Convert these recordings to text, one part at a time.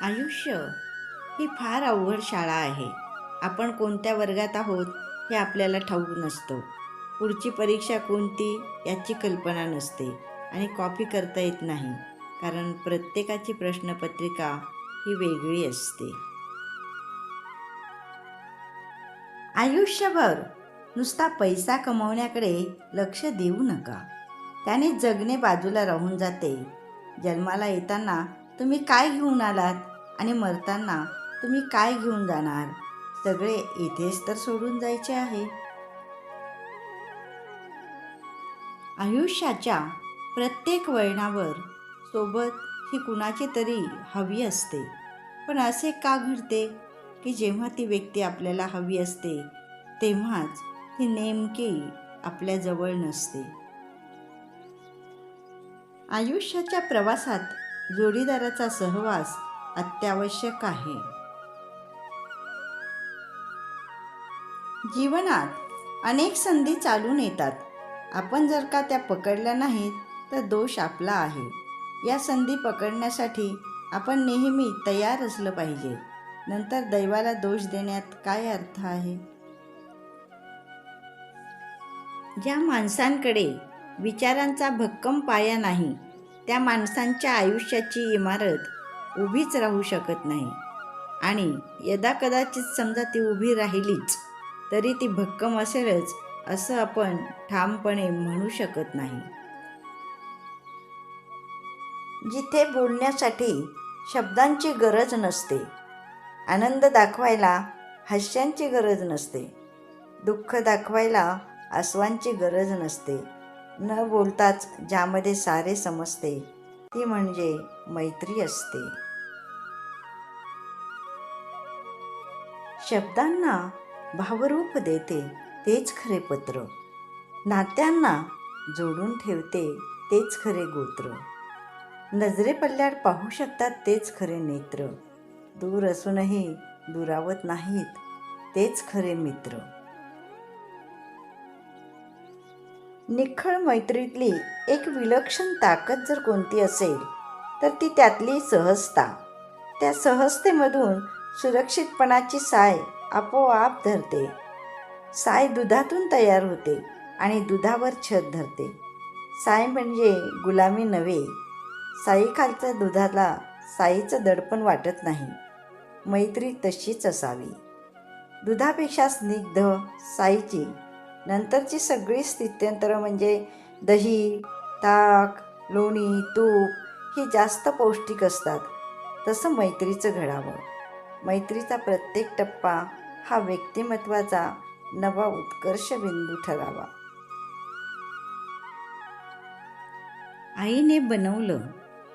आयुष्य ही फार अवघड शाळा आहे. आपण कोणत्या वर्गात आहोत हे आपल्याला ठाऊक नसतं. पुढची परीक्षा कोणती याची कल्पना नसते आणि कॉपी करता येत नाही, कारण प्रत्येकाची प्रश्नपत्रिका ही वेगळी असते. आयुष्यभर नुसता पैसा कमवण्याकडे लक्ष देऊ नका. त्याने जगणे बाजूला राहून जाते. जन्माला येताना तुम्ही काय घेऊन आलात आणि मरताना तुम्ही काय घेऊन जाणार, सगळे इथेच तर सोडून जायचे आहे. आयुष्याच्या प्रत्येक वळणावर सोबत ही कुणाची तरी हवी असते. पण असे का घडते की जेव्हा ती व्यक्ती आपल्याला हवी असते तेव्हाच ती नेमकी आपल्याजवळ नसते. आयुष्याच्या प्रवासात जोडीदाराचा सहवास अत्यावश्यक आहे. जीवनात अनेक संधी चालून येतात. आपण जर का त्या पकडल्या नाहीत तर दोष आपला आहे. या संधी पकडण्यासाठी आपण नेहमी तयार असलं पाहिजे. नंतर दैवाला दोष देण्यात काय अर्थ आहे? ज्या माणसांकडे विचारांचा भक्कम पाया नाही त्या माणसांच्या आयुष्याची इमारत उभीच राहू शकत नाही. आणि यदाकदाचित समजा ती उभी राहिलीच तरी ती भक्कम असेलच असं आपण ठामपणे म्हणू शकत नाही. जिथे बोलण्यासाठी शब्दांची गरज नसते, आनंद दाखवायला हास्यांची गरज नसते, दुःख दाखवायला आसवांची गरज नसते, न बोलताच ज्यामध्ये सारे समजते ती म्हणजे मैत्री असते. शब्दांना भावरूप देते तेच खरे पत्र, नात्यांना जोडून ठेवते तेच खरे गोत्र, नजरेपल्ल्याड पाहू शकतात तेच खरे नेत्र, दूर असूनही दुरावत नाहीत तेच खरे मित्र. निखळ मैत्रीतली एक विलक्षण ताकद जर कोणती असेल तर ती त्यातली सहजता. त्या सहजतेमधून सुरक्षितपणाची साय आपोआप धरते. साय दुधातून तयार होते आणि दुधावर छत धरते. साय म्हणजे गुलामी नव्हे. साईखालच्या दुधाला साईचं दडपण वाटत नाही. मैत्री तशीच असावी. दुधापेक्षा स्निग्ध साईची नंतरची सगळी स्थित्यंतरं म्हणजे दही, ताक, लोणी, तूप ही जास्त पौष्टिक असतात. तसं मैत्रीचं घडावं. मैत्रीचा प्रत्येक टप्पा हा व्यक्तिमत्वाचा नवा उत्कर्ष बिंदू ठरावा. आईने बनवलं,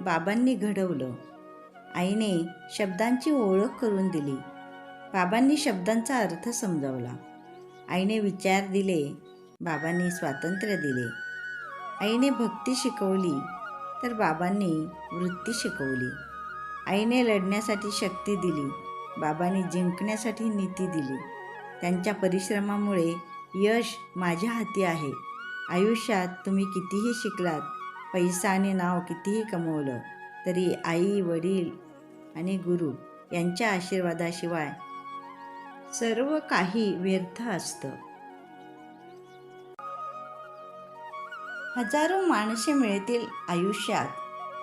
बाबांनी घडवलं. आईने शब्दांची ओळख करून दिली, बाबांनी शब्दांचा अर्थ समजावला. आईने विचार दिले, बाबांनी स्वातंत्र्य दिले. आईने भक्ती शिकवली तर बाबांनी वृत्ती शिकवली. आईने लढण्यासाठी शक्ती दिली, बाबांनी जिंकण्यासाठी नीती दिली. त्यांच्या परिश्रमामुळे यश माझ्या हाती आहे. आयुष्यात तुम्ही कितीही शिकलात, पैसा आणि नाव कितीही कमवलं तरी आई, वडील आणि गुरु यांच्या आशीर्वादाशिवाय सर्व काही व्यर्थ असतं. हजारो माणसे मिळतील आयुष्यात,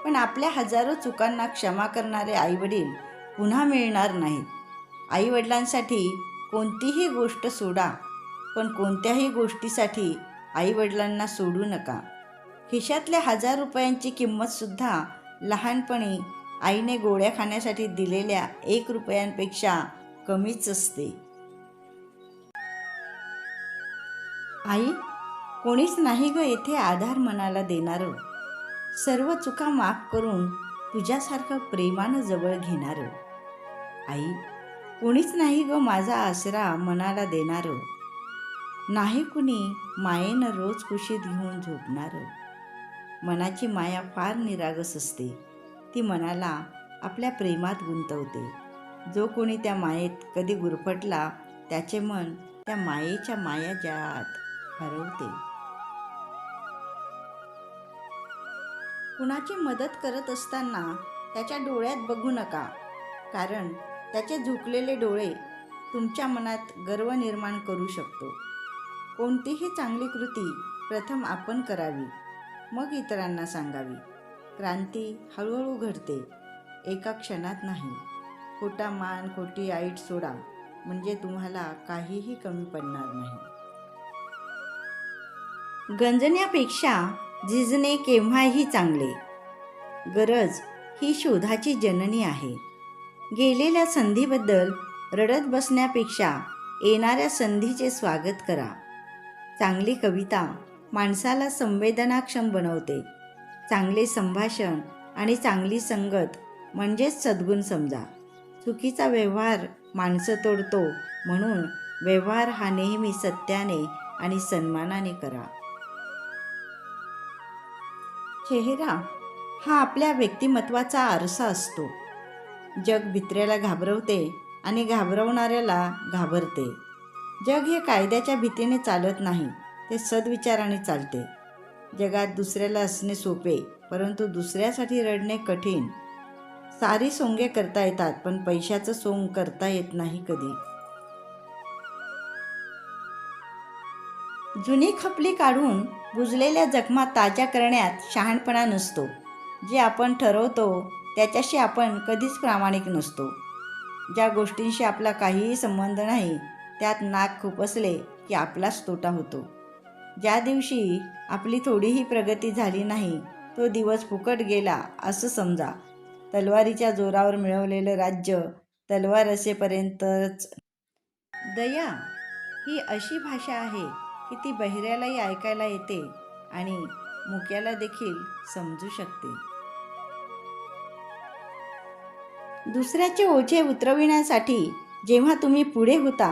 पण आपल्या हजारो चुकांना क्षमा करणारे आईवडील पुन्हा मिळणार नाहीत. आईवडिलांसाठी कोणतीही गोष्ट सोडा, पण कोणत्याही गोष्टीसाठी आईवडिलांना सोडू नका. खिशातल्या 1000 रुपयांची किंमतसुद्धा लहानपणी आईने गोळ्या खाण्यासाठी दिलेल्या 1 रुपयांपेक्षा कमीच असते. आई, कोणीच नाही ग येथे आधार मनाला देणारं, सर्व चुका माफ करून तुझ्यासारखं प्रेमानं जवळ घेणारं. आई, कोणीच नाही ग माझा आसरा मनाला देणारं, नाही कुणी मायेनं रोज कुशीत घेऊन झोपणारं. मनाची माया फार निरागस असते. ती मनाला आपल्या प्रेमात गुंतवते. जो कोणी त्या मायेत कधी गुरफटला त्याचे मन त्या मायेच्या मायाजाळात हरवते. कुणाची मदत करत असताना त्याच्या डोळ्यात बघू नका, कारण त्याचे झुकलेले डोळे तुमच्या मनात गर्व निर्माण करू शकतो. कोणतीही चांगली कृती प्रथम आपण करावी, मग इतरांना सांगावी. क्रांती हळूहळू घडते, एका क्षणात नाही. खोटा मान, खोटी ऐट सोडा, म्हणजे तुम्हाला काहीही कमी पडणार नाही. गंजण्यापेक्षा झिजणे केव्हाही चांगले. गरज ही शोधाची जननी आहे. गेलेल्या संधीबद्दल रडत बसण्यापेक्षा येणाऱ्या संधीचे स्वागत करा. चांगली कविता माणसाला संवेदनाक्षम बनवते. चांगले संभाषण आणि चांगली संगत म्हणजेच सद्गुण समजा. चुकीचा व्यवहार माणसं तोडतो, म्हणून व्यवहार हा नेहमी सत्याने आणि सन्मानाने करा. चेहरा हा आपल्या व्यक्तिमत्वाचा आरसा असतो. जग भित्र्याला घाबरवते आणि घाबरवणाऱ्याला घाबरते. जग हे कायद्याच्या भीतीने चालत नाही, ते सद्विचाराने चालते. जगात दुसऱ्याला असणे सोपे, परंतु दुसऱ्यासाठी रडणे कठीण. सारी सोंगे करता येतात, पण पैशाचं सोंग करता येत नाही कधी. जुनी खपली काढून बुजलेल्या जखमा ताज्या करण्यात शहाणपणा नसतो. जे आपण ठरवतो त्याच्याशी आपण कधीच प्रामाणिक नसतो. ज्या गोष्टींशी आपला काहीही संबंध नाही त्यात नाक खुपसले की आपलाच तोटा होतो. ज्या दिवशी आपली थोडीही प्रगती झाली नाही तो दिवस फुकट गेला असं समजा. तलवारीच्या जोरावर मिळवलेलं राज्य तलवार असेपर्यंतच. दया ही अशी भाषा आहे की ती बहिऱ्यालाही ऐकायला येते आणि मुक्याला देखील समजू शकते. दुसऱ्याचे ओझे उतरविण्यासाठी जेव्हा तुम्ही पुढे होता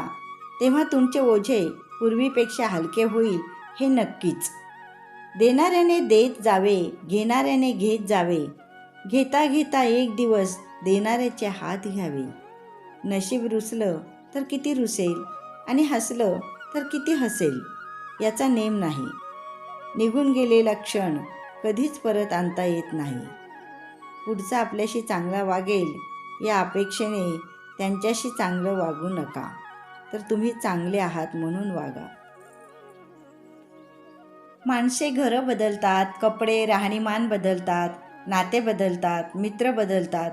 तेव्हा तुमचे ओझे पूर्वीपेक्षा हलके होईल हे नक्कीच. देणाऱ्याने देत जावे, घेणाऱ्याने घेत जावे. घेता घेता एक दिवस देणाऱ्याचे हात घ्यावे. नशीब रुसलं तर किती रुसेल आणि हसलं तर किती हसेल याचा नेम नाही. निघून गेलेला क्षण कधीच परत आणता येत नाही. पुढचा आपल्याशी चांगला वागेल या अपेक्षेने त्यांच्याशी चांगलं वागू नका, तर तुम्ही चांगले आहात म्हणून वागा. माणसे घरं बदलतात, कपडे राहणीमान बदलतात, नाते बदलतात, मित्र बदलतात,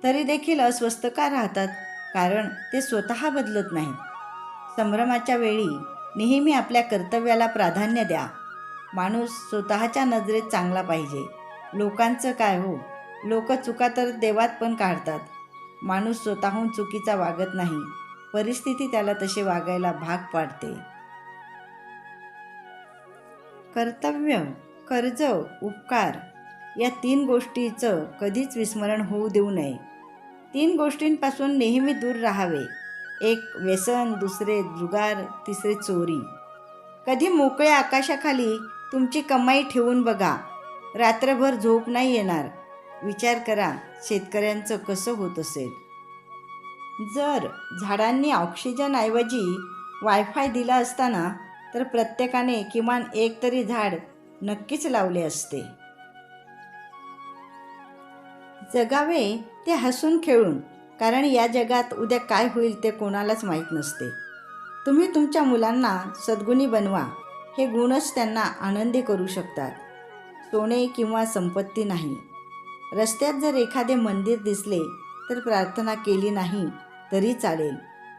तरी देखील अस्वस्थ का राहतात? कारण ते स्वतः बदलत नाहीत. संभ्रमाच्या वेळी नेहमी आपल्या कर्तव्याला प्राधान्य द्या. माणूस स्वतःच्या नजरेत चांगला पाहिजे. लोकांचं काय हो, लोक चुका तर देवात पण काढतात. माणूस स्वतःहून चुकीचा वागत नाही, परिस्थिती त्याला तसे वागायला भाग पाडते. कर्तव्य, कर्ज, उपकार या 3 गोष्टीचं कधीच विस्मरण होऊ देऊ नये. 3 गोष्टींपासून नेहमी दूर राहावे. एक व्यसन, दुसरे जुगार, तिसरे चोरी. कधी मोकळ्या आकाशाखाली तुमची कमाई ठेवून बघा. रात्रभर झोप नाही येणार. विचार करा शेतकऱ्यांचं कसं होत असेल. जर झाडांनी ऑक्सिजन ऐवजी वायफाय दिला असताना तर प्रत्येकाने किमान एक तरी झाड नक्कीच लावले असते. जगावे ते हसून खेळून, कारण या जगात उद्या काय होईल ते कोणालाच माहीत नसते. तुम्ही तुमच्या मुलांना सद्गुणी बनवा. हे गुणच त्यांना आनंदी करू शकतात. सोने किंवा संपत्ती नाही. रस्त्यात जर एखादे मंदिर दिसले तर प्रार्थना केली नाही तरी चालेल,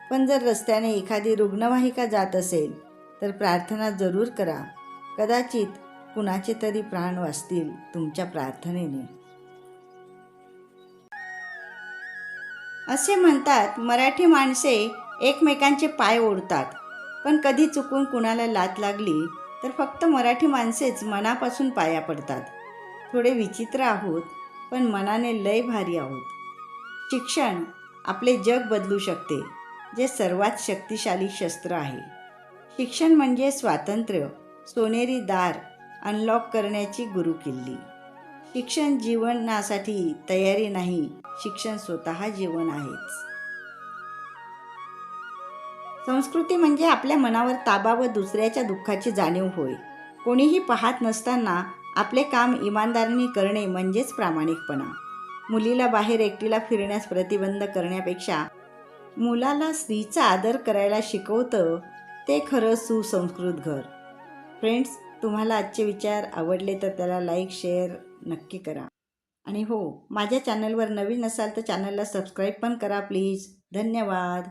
पण जर रस्त्याने एखादी रुग्णवाहिका जात असेल तर प्रार्थना जरूर करा. कदाचित कुणाचे तरी प्राण वाचतील तुमच्या प्रार्थनेने. असे म्हणतात मराठी माणसे एकमेकांचे पाय ओढतात, पण कधी चुकून कुणाला लाथ लागली तर फक्त मराठी माणसेच मनापासून पाया पडतात. थोडे विचित्र आहोत, पण मनाने लय भारी आहोत. शिक्षण आपले जग बदलू शकते, जे सर्वात शक्तिशाली शस्त्र आहे. शिक्षण म्हणजे स्वातंत्र्य, सोनेरी दार अनलॉक करण्याची गुरुकिल्ली. शिक्षण जीवनासाठी तयारी नाही, शिक्षण स्वतः जीवन आहेच. संस्कृती म्हणजे आपल्या मनावर ताबा व दुसऱ्याच्या दुःखाची जाणीव होय. कोणीही पाहत नसताना आपले काम इमानदारीने करणे म्हणजेच प्रामाणिकपणा. मुलीला बाहेर एकटीला फिरण्यास प्रतिबंध करण्यापेक्षा मुलाला स्त्रीचा आदर करायला शिकवतं ते खरं सुसंस्कृत घर. फ्रेंड्स, तुम्हाला आजचे विचार आवडले तर त्याला लाईक शेअर नक्की करा. आणि हो, माझ्या चॅनलवर नवीन असाल तर चॅनलला सबस्क्राईब पण करा प्लीज. धन्यवाद.